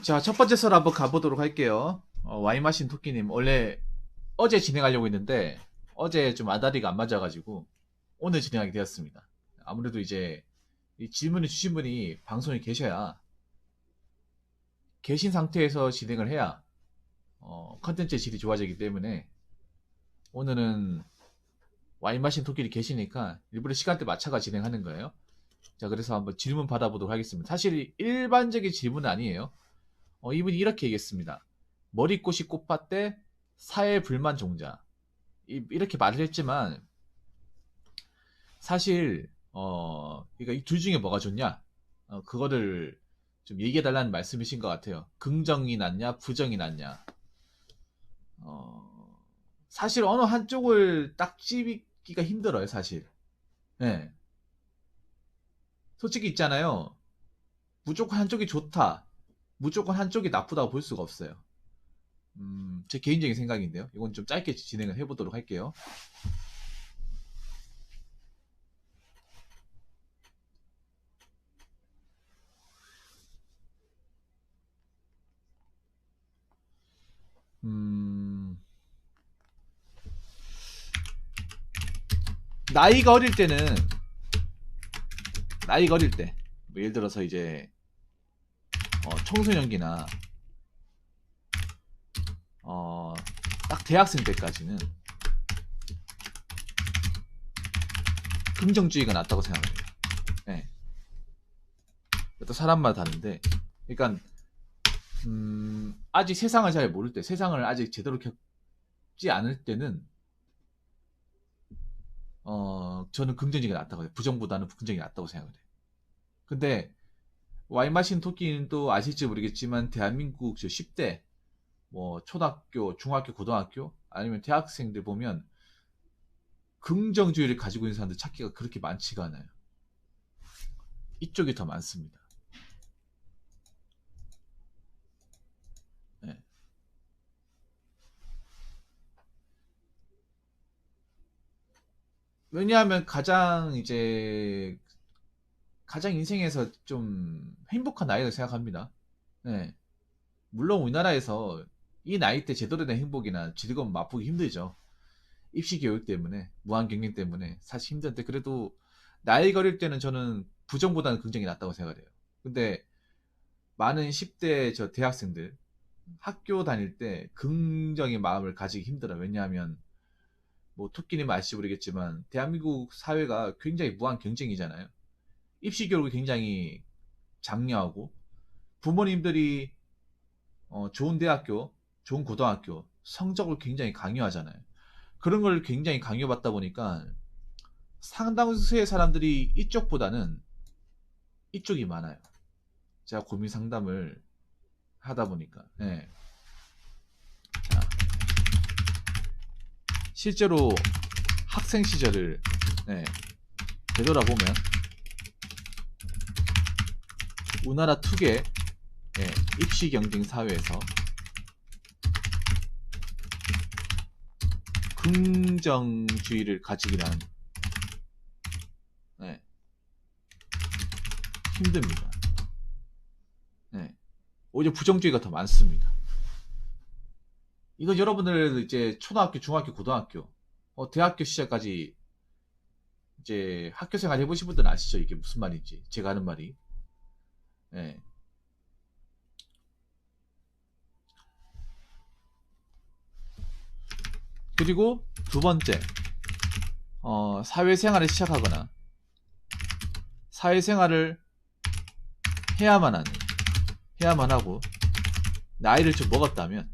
자, 첫 번째 설 한번 가보도록 할게요. 와인 마신 토끼님, 원래 어제 진행하려고 했는데, 어제 좀 아다리가 안 맞아가지고, 오늘 진행하게 되었습니다. 아무래도 이제, 이 질문을 주신 분이 방송에 계셔야, 계신 상태에서 진행을 해야, 컨텐츠의 질이 좋아지기 때문에, 오늘은 와인 마신 토끼를 계시니까, 일부러 시간대 맞춰가 진행하는 거예요. 자, 그래서 한번 질문 받아보도록 하겠습니다. 사실 일반적인 질문은 아니에요. 이분이 이렇게 얘기했습니다. 머리꽃이 꽃밭대 사회 불만 종자. 이렇게 말을 했지만 사실 그러니까 이 둘 중에 뭐가 좋냐? 그거를 좀 얘기해달라는 말씀이신 것 같아요. 긍정이 낫냐, 부정이 낫냐. 어, 사실 어느 한쪽을 딱 집기가 힘들어요, 사실. 네. 솔직히 있잖아요. 무조건 한쪽이 좋다, 무조건 한쪽이 나쁘다고 볼 수가 없어요. 제 개인적인 생각인데요. 이건 좀 짧게 진행을 해보도록 할게요. 음, 나이가 어릴 때는, 나이가 어릴 때, 뭐 예를 들어서 이제, 청소년기나, 어, 딱 대학생 때까지는 긍정주의가 낫다고 생각해요. 네. 또 사람마다 다른데, 그러니까, 아직 세상을 잘 모를 때, 세상을 아직 제대로 겪지 않을 때는, 저는 긍정주의가 낫다고 해요. 부정보다는 긍정이 낫다고 생각을 해요. 근데, 와인 마신 토끼는 또 아실지 모르겠지만, 대한민국 저 10대, 뭐, 초등학교, 중학교, 고등학교, 아니면 대학생들 보면, 긍정주의를 가지고 있는 사람들 찾기가 그렇게 많지가 않아요. 이쪽이 더 많습니다. 네. 왜냐하면 가장 인생에서 좀 행복한 나이라고 생각합니다. 네. 물론 우리나라에서 이 나이 때 제대로 된 행복이나 즐거움 맛보기 힘들죠. 입시 교육 때문에, 무한 경쟁 때문에 사실 힘든데, 그래도 나이가 어릴 때는 저는 부정보다는 긍정이 낫다고 생각을 해요. 근데 많은 10대 저 대학생들 학교 다닐 때 긍정의 마음을 가지기 힘들어요. 왜냐하면 뭐 토끼님 아실지 모르겠지만 대한민국 사회가 굉장히 무한 경쟁이잖아요. 입시 교육이 굉장히 장려하고, 부모님들이 좋은 대학교, 좋은 고등학교 성적을 굉장히 강요하잖아요. 그런 걸 굉장히 강요받다 보니까 상당수의 사람들이 이쪽보다는 이쪽이 많아요. 제가 고민 상담을 하다 보니까. 네. 자, 실제로 학생 시절을, 네, 되돌아보면 우리나라 투개, 네, 입시 경쟁 사회에서 긍정주의를 가지기란, 네, 힘듭니다. 네, 오히려 부정주의가 더 많습니다. 이건 여러분들 이제 초등학교, 중학교, 고등학교, 대학교 시절까지 이제 학교 생활 해보신 분들은 아시죠? 이게 무슨 말인지. 제가 하는 말이. 네. 그리고 두 번째, 사회생활을 시작하거나 사회생활을 해야만 하는, 해야만 하고 나이를 좀 먹었다면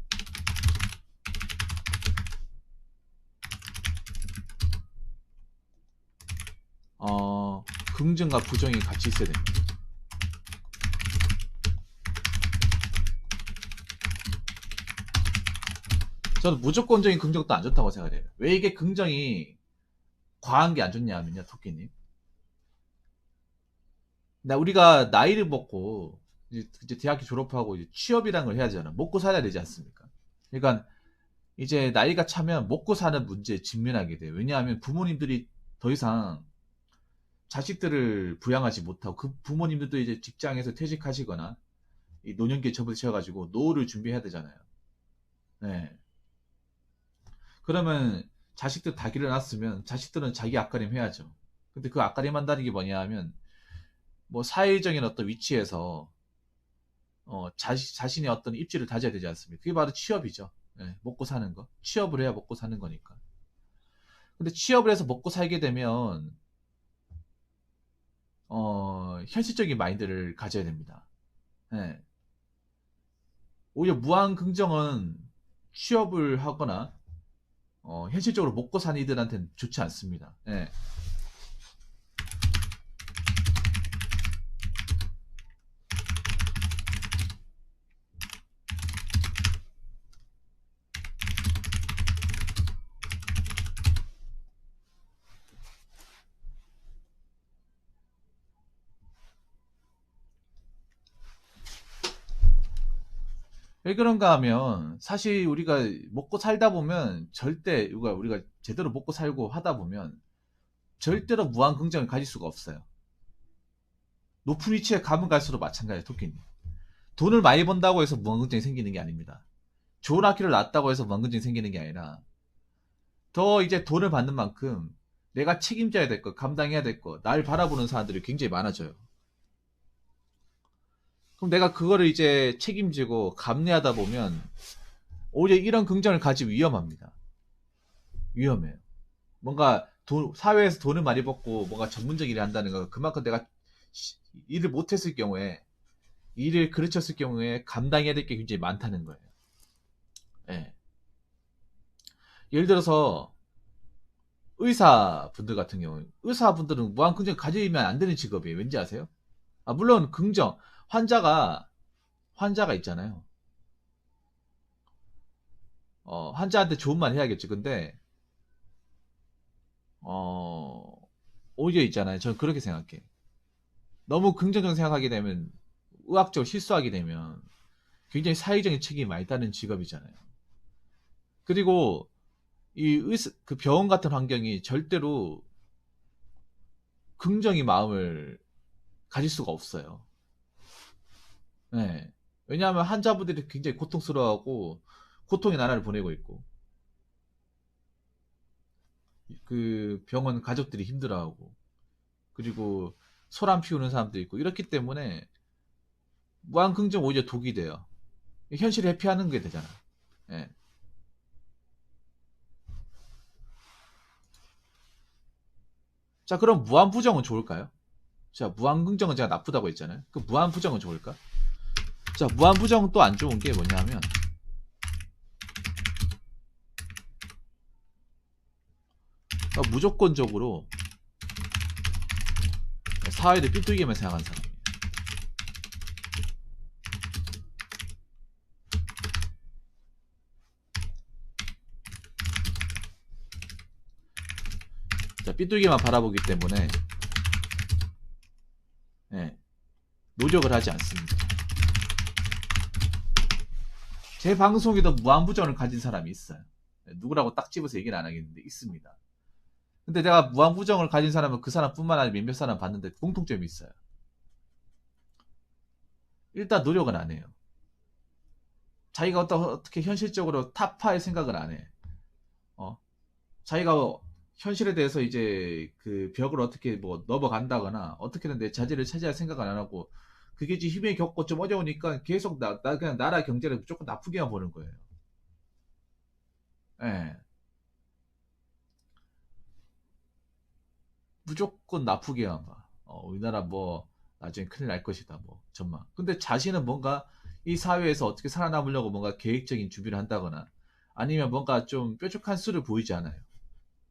긍정과 부정이 같이 있어야 됩니다. 저는 무조건적인 긍정도 안 좋다고 생각해요. 왜 이게 긍정이 과한 게 안 좋냐면요, 토끼님. 우리가 나이를 먹고 이제 대학교 졸업하고 이제 취업이라는 걸 해야 되잖아. 먹고 살아야 되지 않습니까? 그러니까 이제 나이가 차면 먹고 사는 문제에 직면하게 돼요. 왜냐하면 부모님들이 더 이상 자식들을 부양하지 못하고, 그 부모님들도 이제 직장에서 퇴직하시거나 이 노년기에 접어드셔가지고 노후를 준비해야 되잖아요. 네. 그러면 자식들 다 길러놨으면 자식들은 자기 앞가림 해야죠. 근데 그 앞가림 한다는 게 뭐냐 하면 뭐 사회적인 어떤 위치에서 자신의 어떤 입지를 다져야 되지 않습니까? 그게 바로 취업이죠. 네, 먹고 사는 거. 취업을 해야 먹고 사는 거니까. 근데 취업을 해서 먹고 살게 되면 현실적인 마인드를 가져야 됩니다. 네. 오히려 무한 긍정은 취업을 하거나 현실적으로 먹고 사는 이들한테는 좋지 않습니다. 네. 왜 그런가 하면 사실 우리가 먹고 살다 보면 절대 우리가 제대로 먹고 살고 하다 보면 절대로 무한 긍정을 가질 수가 없어요. 높은 위치에 가면 갈수록 마찬가지예요. 토끼님. 돈을 많이 번다고 해서 무한 긍정이 생기는 게 아닙니다. 좋은 학교를 나왔다고 해서 무한 긍정이 생기는 게 아니라 더 이제 돈을 받는 만큼 내가 책임져야 될 것, 감당해야 될 것, 날 바라보는 사람들이 굉장히 많아져요. 그럼 내가 그거를 이제 책임지고 감내하다 보면 오히려 이런 긍정을 가지면 위험합니다. 위험해요. 뭔가 사회에서 돈을 많이 벌고 뭔가 전문적 일을 한다는 거 그만큼 내가 일을 못했을 경우에 일을 그르쳤을 경우에 감당해야 될 게 굉장히 많다는 거예요. 예. 예를 들어서 의사분들 같은 경우 의사분들은 무한 긍정 가지면 안 되는 직업이에요. 왠지 아세요? 물론 긍정 환자가 있잖아요. 환자한테 좋은 말 해야겠지. 근데 어, 오히려 있잖아요. 저는 그렇게 생각해. 너무 긍정적으로 생각하게 되면 의학적으로 실수하게 되면 굉장히 사회적인 책임이 많이 따는 직업이잖아요. 그리고 그 병원 같은 환경이 절대로 긍정의 마음을 가질 수가 없어요. 네. 왜냐하면 환자분들이 굉장히 고통스러워하고 고통의 나라를 보내고 있고 그 병원 가족들이 힘들어하고 그리고 소란 피우는 사람도 있고 이렇기 때문에 무한 긍정 오히려 독이 돼요. 현실을 회피하는 게 되잖아. 예. 자, 그럼 무한 부정은 좋을까요? 자, 무한 긍정은 제가 나쁘다고 했잖아요. 그 무한 부정은 좋을까? 자, 무한 부정은 또 안 좋은 게 뭐냐면 무조건적으로 사회를 삐뚤게만 생각하는 사람이에요. 자, 삐뚤게만 바라보기 때문에 예, 노력을 하지 않습니다. 제 방송에도 무한 부정을 가진 사람이 있어요. 누구라고 딱 집어서 얘기는 안 하겠는데 있습니다. 근데 내가 무한 부정을 가진 사람은 그 사람뿐만 아니라 몇몇 사람 봤는데 공통점이 있어요. 일단 노력은 안 해요. 자기가 어떻게 현실적으로 타파할 생각을 안 해. 어? 자기가 현실에 대해서 이제 그 벽을 어떻게 뭐 넘어간다거나 어떻게든 내 자질을 차지할 생각을 안 하고 그게 이제 힘에 겪고 좀 어려우니까 계속 나 그냥 나라 경제를 무조건 나쁘게만 보는 거예요. 예. 무조건 나쁘게만 봐. 우리나라 뭐 나중에 큰일 날 것이다 뭐 전망. 근데 자신은 뭔가 이 사회에서 어떻게 살아남으려고 뭔가 계획적인 준비를 한다거나 아니면 뭔가 좀 뾰족한 수를 보이지 않아요.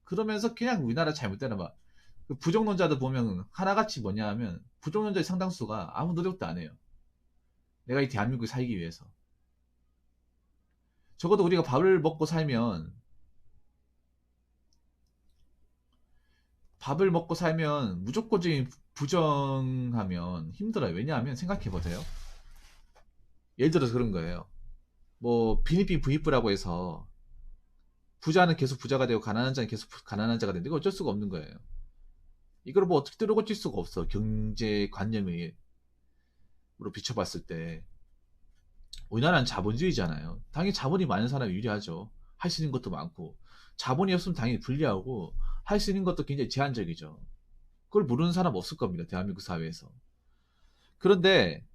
그러면서 그냥 우리나라 잘못되나 봐. 그 부정론자들 보면 하나같이 뭐냐 하면 부정론자의 상당수가 아무 노력도 안 해요. 내가 이 대한민국에 살기 위해서. 적어도 우리가 밥을 먹고 살면 무조건적인 부정하면 힘들어요. 왜냐하면 생각해보세요. 예를 들어서 그런 거예요. 뭐 비니빈 부익부라고 해서 부자는 계속 부자가 되고 가난한 자는 계속 가난한 자가 되는데 이거 어쩔 수가 없는 거예요. 이걸 뭐 어떻게 뚫어고칠 수가 없어. 경제관념으로 비춰봤을 때. 우리나라는 자본주의잖아요. 당연히 자본이 많은 사람이 유리하죠. 할 수 있는 것도 많고. 자본이 없으면 당연히 불리하고, 할 수 있는 것도 굉장히 제한적이죠. 그걸 모르는 사람 없을 겁니다. 대한민국 사회에서. 그런데,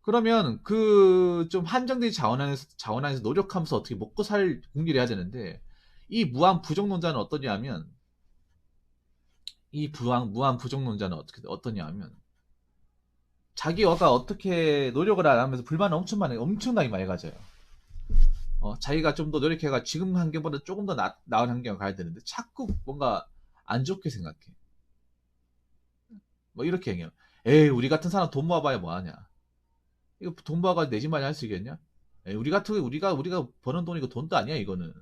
그러면 그 좀 한정된 자원 안에서 노력하면서 어떻게 먹고 살 궁리를 해야 되는데, 이 무한 부정론자는 어떠냐면, 무한 부정론자는 어떠냐면, 자기가 어떻게 노력을 안 하면서 불만을 엄청나게 많이 가져요. 자기가 좀 더 노력해가 지금 환경보다 조금 더 나은 환경을 가야 되는데 자꾸 뭔가 안 좋게 생각해. 뭐 이렇게 얘기해요. 에이, 우리 같은 사람 돈 모아봐야 뭐하냐. 이거 돈 모아가 내 집 마련 할 수 있겠냐? 에이, 우리가 버는 돈이고 돈도 아니야 이거는.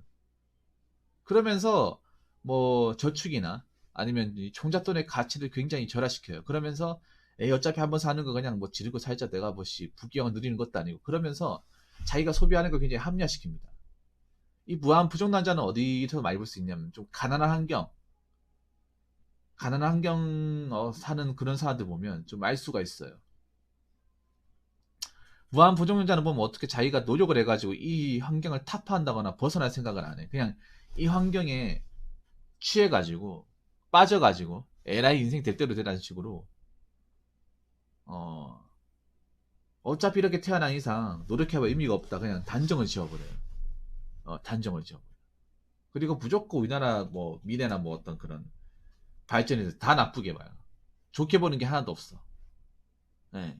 그러면서 뭐 저축이나 아니면 이 총잣돈의 가치를 굉장히 절하시켜요. 그러면서 에이, 어차피 한번 사는 거 그냥 뭐 지르고 살자, 내가 뭐시 부귀영화 누리는 것도 아니고, 그러면서 자기가 소비하는 걸 굉장히 합리화시킵니다. 이 무한 부정란자는 어디서 많이 볼 수 있냐면 좀 가난한 환경 사는 그런 사람들 보면 좀 알 수가 있어요. 무한 부정란자는 보면 어떻게 자기가 노력을 해가지고 이 환경을 타파한다거나 벗어날 생각을 안 해. 그냥 이 환경에 취해가지고 빠져가지고 에라이 인생 될 대로 되라는 식으로 어 어차피 이렇게 태어난 이상 노력해봐 의미가 없다, 그냥 단정을 지어버려요. 단정을 지어버려. 그리고 무조건 우리나라 뭐 미래나 뭐 어떤 그런 발전에서 다 나쁘게 봐요. 좋게 보는 게 하나도 없어. 네.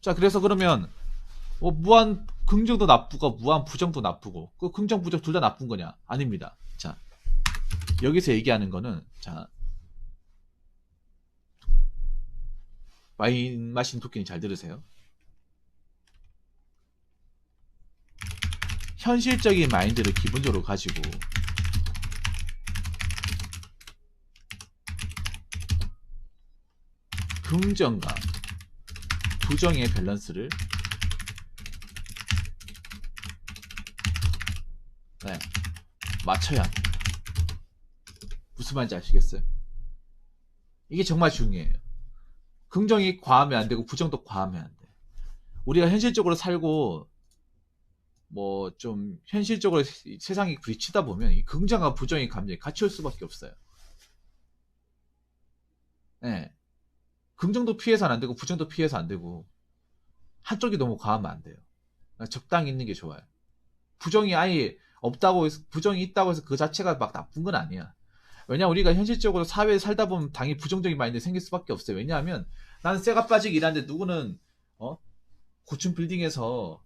자, 그래서 그러면 무한 긍정도 나쁘고 무한 부정도 나쁘고 그 긍정 부정 둘 다 나쁜 거냐? 아닙니다. 자, 여기서 얘기하는 거는, 자, 와인 마신 토끼니 잘 들으세요. 현실적인 마인드를 기본적으로 가지고 긍정과 부정의 밸런스를, 네, 맞춰야 합니다. 무슨 말인지 아시겠어요? 이게 정말 중요해요. 긍정이 과하면 안 되고 부정도 과하면 안 돼. 우리가 현실적으로 살고 뭐 좀 현실적으로 세상이 부딪히다 보면 이 긍정과 부정의 감정이 같이 올 수밖에 없어요. 네. 긍정도 피해서는 안 되고 부정도 피해서 안 되고, 한쪽이 너무 과하면 안 돼요. 적당히 있는 게 좋아요. 부정이 아예 부정이 있다고 해서 그 자체가 막 나쁜 건 아니야. 왜냐, 우리가 현실적으로 사회에 살다 보면 당연히 부정적인 마인드 생길 수밖에 없어요. 왜냐하면 나는 쇠가 빠지기 일하는데 누구는 어? 고층 빌딩에서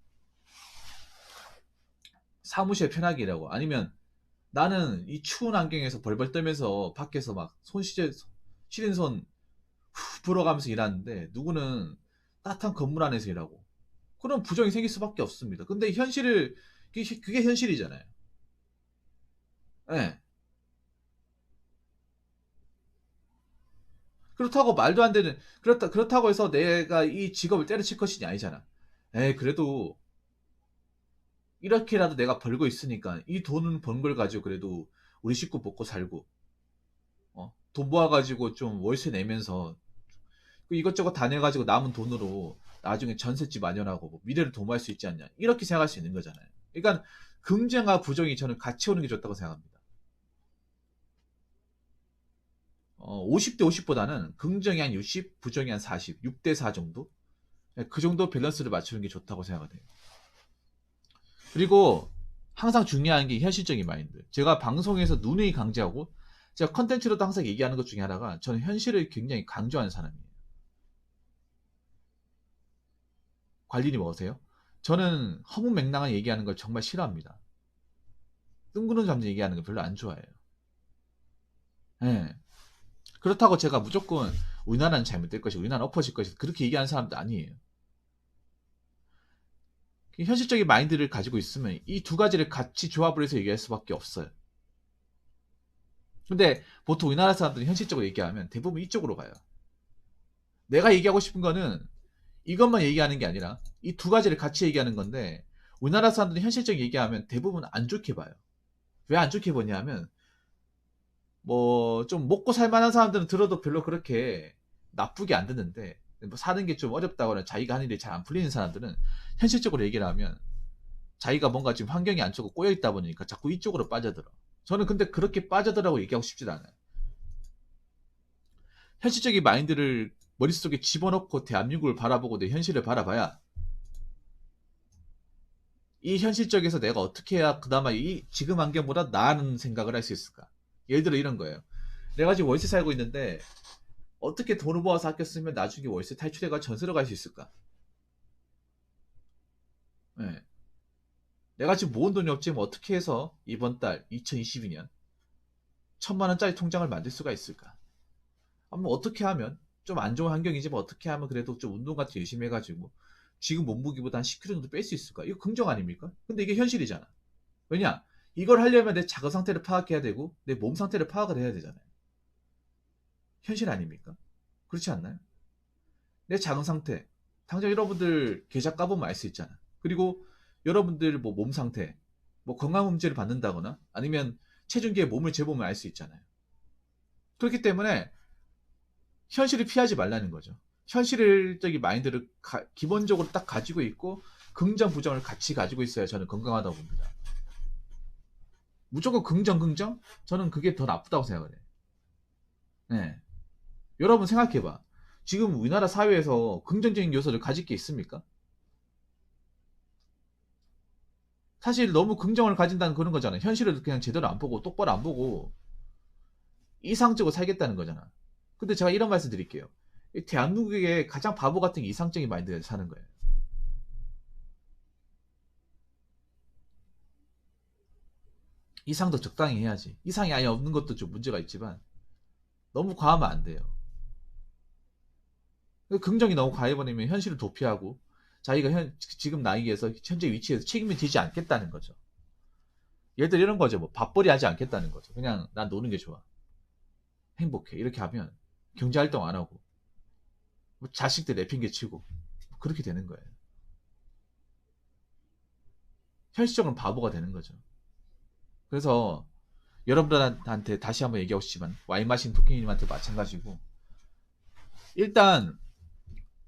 사무실 편하게 일하고, 아니면 나는 이 추운 환경에서 벌벌 떨면서 밖에서 막 시린 손 불어가면서 일하는데 누구는 따뜻한 건물 안에서 일하고, 그럼 부정이 생길 수밖에 없습니다. 근데 그게 현실이잖아요. 예. 그렇다고 말도 안 되는, 그렇다고 해서 내가 이 직업을 때려칠 것이 아니잖아. 그래도 이렇게라도 내가 벌고 있으니까 이 돈은 번 걸 가지고 그래도 우리 식구 먹고 살고, 돈 모아가지고 좀 월세 내면서 그 이것저것 다 내가지고 남은 돈으로 나중에 전셋집 마련하고 뭐 미래를 도모할 수 있지 않냐, 이렇게 생각할 수 있는 거잖아요. 그러니까 긍정과 부정이 저는 같이 오는 게 좋다고 생각합니다. 50대 50보다는 긍정이 한 60, 부정이 한 40, 6대 4 정도? 그 정도 밸런스를 맞추는 게 좋다고 생각을 해요. 그리고 항상 중요한 게 현실적인 마인드. 제가 방송에서 누누이 강조하고 제가 컨텐츠로도 항상 얘기하는 것 중에 하나가, 저는 현실을 굉장히 강조하는 사람이에요. 관리님 어세요? 저는 허무맹랑한 얘기하는 걸 정말 싫어합니다. 뜬구름 잡는 얘기하는 거 별로 안 좋아해요. 예. 그렇다고 제가 무조건 우리나라는 잘못될 것이고 우리나라는 엎어질 것이고 그렇게 얘기하는 사람도 아니에요. 현실적인 마인드를 가지고 있으면 이 두 가지를 같이 조합을 해서 얘기할 수밖에 없어요. 근데 보통 우리나라 사람들이 현실적으로 얘기하면 대부분 이쪽으로 가요. 내가 얘기하고 싶은 거는 이것만 얘기하는 게 아니라 이 두 가지를 같이 얘기하는 건데, 우리나라 사람들이 현실적인 얘기하면 대부분 안 좋게 봐요. 왜 안 좋게 보냐면, 뭐 좀 먹고 살 만한 사람들은 들어도 별로 그렇게 나쁘게 안 듣는데, 뭐 사는 게 좀 어렵다거나 자기가 하는 일이 잘 안 풀리는 사람들은 현실적으로 얘기를 하면 자기가 뭔가 지금 환경이 안 좋고 꼬여 있다 보니까 자꾸 이쪽으로 빠져들어. 저는 근데 그렇게 빠져들라고 얘기하고 싶진 않아요. 현실적인 마인드를 머릿속에 집어넣고 대한민국을 바라보고 내 현실을 바라봐야 이 현실적에서 내가 어떻게 해야 그나마 이 지금 환경보다 나은 생각을 할 수 있을까? 예를 들어 이런 거예요. 내가 지금 월세 살고 있는데 어떻게 돈을 모아서 아껴 쓰면 나중에 월세 탈출해가 전세로 갈 수 있을까? 네. 내가 지금 모은 돈이 없지만 어떻게 해서 이번 달 2022년 1,000만 원짜리 통장을 만들 수가 있을까? 한번 어떻게 하면 좀 안 좋은 환경이지만 어떻게 하면 그래도 좀 운동 같은 거 열심히 해가지고 지금 몸무게보다 한 10kg 정도 뺄 수 있을까? 이거 긍정 아닙니까? 근데 이게 현실이잖아. 왜냐? 이걸 하려면 내 자가 상태를 파악해야 되고 내 몸 상태를 파악을 해야 되잖아요. 현실 아닙니까? 그렇지 않나요? 내 자금 상태. 당장 여러분들 계좌 까보면 알 수 있잖아. 그리고 여러분들 뭐 몸 상태, 뭐 건강 문제를 받는다거나 아니면 체중계의 몸을 재보면 알 수 있잖아요. 그렇기 때문에 현실을 피하지 말라는 거죠. 현실적인 마인드를 기본적으로 딱 가지고 있고 긍정 부정을 같이 가지고 있어야 저는 건강하다고 봅니다. 무조건 긍정 긍정? 저는 그게 더 나쁘다고 생각을 해요. 네. 여러분 생각해봐. 지금 우리나라 사회에서 긍정적인 요소를 가질 게 있습니까? 사실 너무 긍정을 가진다는 그런 거잖아요. 현실을 그냥 제대로 안 보고 똑바로 안 보고 이상적으로 살겠다는 거잖아. 근데 제가 이런 말씀 드릴게요. 대한민국의 가장 바보 같은 이상적인 마인드에 사는 거예요. 이상도 적당히 해야지. 이상이 아예 없는 것도 좀 문제가 있지만 너무 과하면 안 돼요. 긍정이 너무 과해버리면 현실을 도피하고 자기가 지금 나이에서 현재 위치에서 책임을 지지 않겠다는 거죠. 예를 들어 이런 거죠. 뭐 밥벌이 하지 않겠다는 거죠. 그냥 난 노는 게 좋아. 행복해. 이렇게 하면 경제활동 안 하고 뭐 자식들 내팽개치고 그렇게 되는 거예요. 현실적으로 바보가 되는 거죠. 그래서 여러분들한테 다시 한번 얘기하고 싶지만 와인 마신 토끼님한테 마찬가지고 일단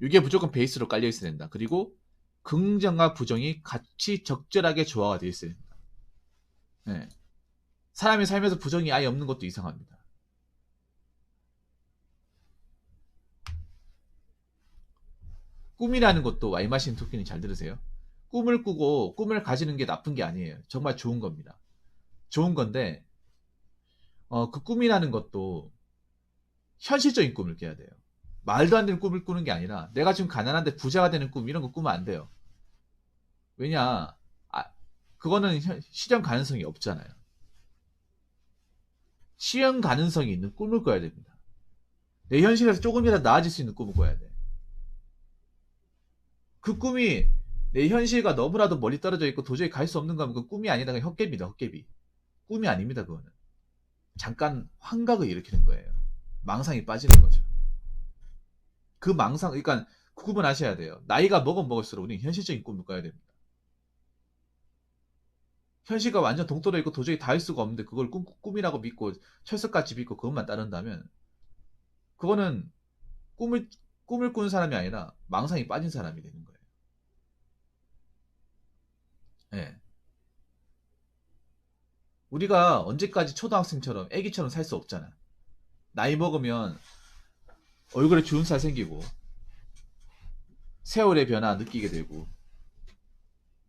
이게 무조건 베이스로 깔려 있어야 된다. 그리고 긍정과 부정이 같이 적절하게 조화가 되어 있어야 된다. 네. 사람이 살면서 부정이 아예 없는 것도 이상합니다. 꿈이라는 것도 와인 마신 토끼님 잘 들으세요. 꿈을 꾸고 꿈을 가지는 게 나쁜 게 아니에요. 정말 좋은 겁니다. 좋은 건데 그 꿈이라는 것도 현실적인 꿈을 꿔야 돼요. 말도 안 되는 꿈을 꾸는 게 아니라 내가 지금 가난한데 부자가 되는 꿈 이런 거 꾸면 안 돼요. 왜냐 그거는 실현 가능성이 없잖아요. 실현 가능성이 있는 꿈을 꿔야 됩니다. 내 현실에서 조금이라도 나아질 수 있는 꿈을 꿔야 돼. 그 꿈이 내 현실과 너무나도 멀리 떨어져 있고 도저히 갈 수 없는 거면 그 꿈이 아니다. 그냥 헛개비다 헛개비. 꿈이 아닙니다 그거는. 잠깐 환각을 일으키는 거예요. 망상이 빠지는 거죠. 그 망상, 그러니까 구분하셔야 돼요. 나이가 먹을수록 우리는 현실적인 꿈을 꿔야 됩니다. 현실과 완전 동떨어 있고 도저히 닿을 수가 없는데 그걸 꿈이라고 믿고 철석같이 믿고 그것만 따른다면 그거는 꿈을 꾸는 사람이 아니라 망상이 빠진 사람이 되는 거예요. 네. 우리가 언제까지 초등학생처럼 애기처럼 살 수 없잖아. 나이 먹으면 얼굴에 주름살 생기고 세월의 변화 느끼게 되고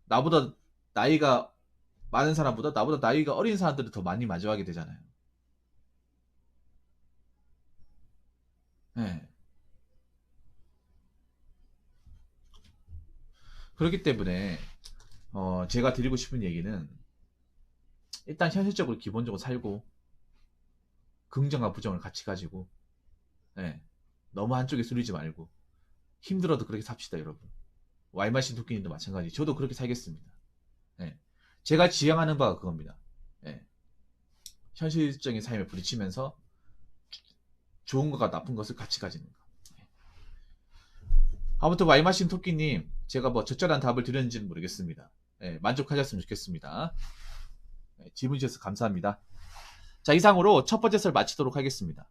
나보다 나이가 많은 사람보다 나보다 나이가 어린 사람들을 더 많이 마주하게 되잖아요. 네. 그렇기 때문에 제가 드리고 싶은 얘기는 일단 현실적으로 기본적으로 살고 긍정과 부정을 같이 가지고 네. 너무 한쪽에 쏠리지 말고 힘들어도 그렇게 삽시다 여러분. 와이 마신 토끼님도 마찬가지. 저도 그렇게 살겠습니다. 네. 제가 지향하는 바가 그겁니다. 네. 현실적인 삶에 부딪히면서 좋은 것과 나쁜 것을 같이 가지는 거. 네. 아무튼 와이 마신 토끼님 제가 뭐 적절한 답을 드렸는지는 모르겠습니다. 네, 만족하셨으면 좋겠습니다. 네, 질문 주셔서 감사합니다. 자 이상으로 첫 번째 설 마치도록 하겠습니다.